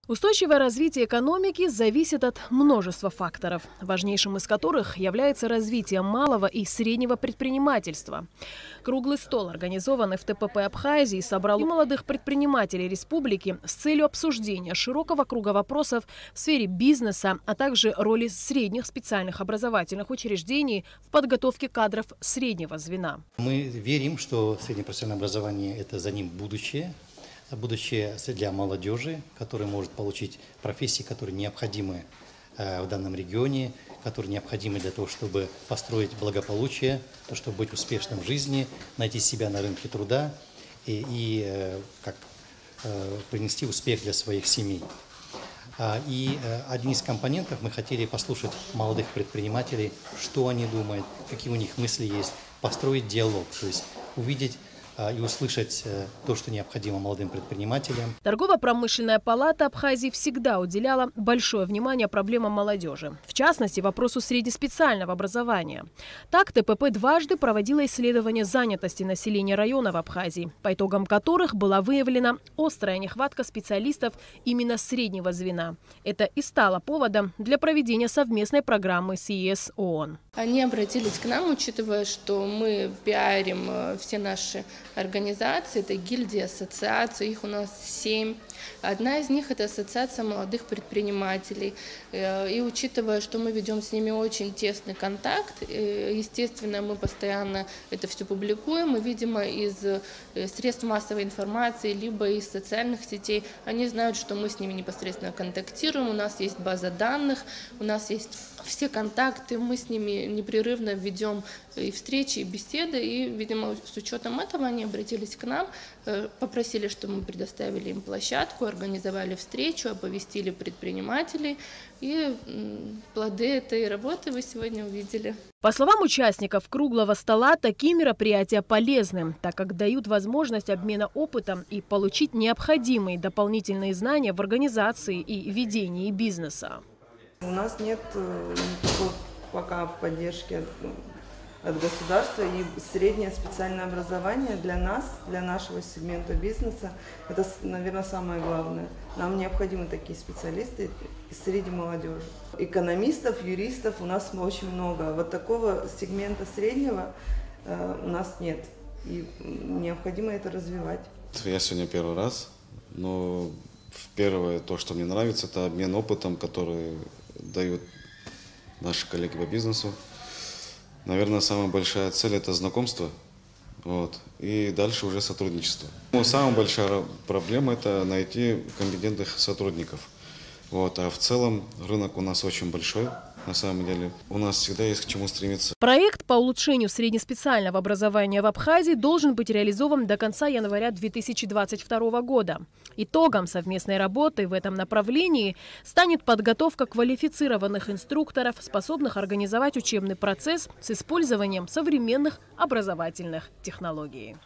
Устойчивое развитие экономики зависит от множества факторов, важнейшим из которых является развитие малого и среднего предпринимательства. Круглый стол, организованный в ТПП Абхазии, собрал молодых предпринимателей республики с целью обсуждения широкого круга вопросов в сфере бизнеса, а также роли средних специальных образовательных учреждений в подготовке кадров среднего звена. Мы верим, что среднее профессиональное образование – это за ним будущее. Будущее для молодежи, которая может получить профессии, которые необходимы в данном регионе, которые необходимы для того, чтобы построить благополучие, чтобы быть успешным в жизни, найти себя на рынке труда и принести успех для своих семей. И один из компонентов мы хотели послушать молодых предпринимателей, что они думают, какие у них мысли есть, построить диалог, то есть увидеть и услышать то, что необходимо молодым предпринимателям. Торгово-промышленная палата Абхазии всегда уделяла большое внимание проблемам молодежи, в частности, вопросу среднеспециального образования. Так, ТПП дважды проводила исследование занятости населения района в Абхазии, по итогам которых была выявлена острая нехватка специалистов именно среднего звена. Это и стало поводом для проведения совместной программы с ЕС ООН. Они обратились к нам, учитывая, что мы пиарим все наши организации, это гильдии, ассоциации, их у нас 7. Одна из них – это ассоциация молодых предпринимателей. И учитывая, что мы ведем с ними очень тесный контакт, естественно, мы постоянно это все публикуем, и, видимо, из средств массовой информации, либо из социальных сетей, они знают, что мы с ними непосредственно контактируем, у нас есть база данных, у нас есть все контакты, мы с ними непрерывно ведем и встречи, и беседы, и, видимо, с учетом этого они обратились к нам, попросили, чтобы мы предоставили им площадку, организовали встречу, оповестили предпринимателей, и плоды этой работы вы сегодня увидели. По словам участников круглого стола, такие мероприятия полезны, так как дают возможность обмена опытом и получить необходимые дополнительные знания в организации и ведении бизнеса. У нас нет никакой пока поддержки от государства, и среднее специальное образование для нас, для нашего сегмента бизнеса, это, наверное, самое главное. Нам необходимы такие специалисты среди молодежи. Экономистов, юристов у нас очень много. Вот такого сегмента среднего у нас нет, и необходимо это развивать. Я сегодня первый раз, но первое, то, что мне нравится, это обмен опытом, который дают наши коллеги по бизнесу. Наверное, самая большая цель – это знакомство, и дальше уже сотрудничество. Но самая большая проблема – это найти компетентных сотрудников. А в целом рынок у нас очень большой. На самом деле у нас всегда есть к чему стремиться. Проект по улучшению среднеспециального образования в Абхазии должен быть реализован до конца января 2022 года. Итогом совместной работы в этом направлении станет подготовка квалифицированных инструкторов, способных организовать учебный процесс с использованием современных образовательных технологий.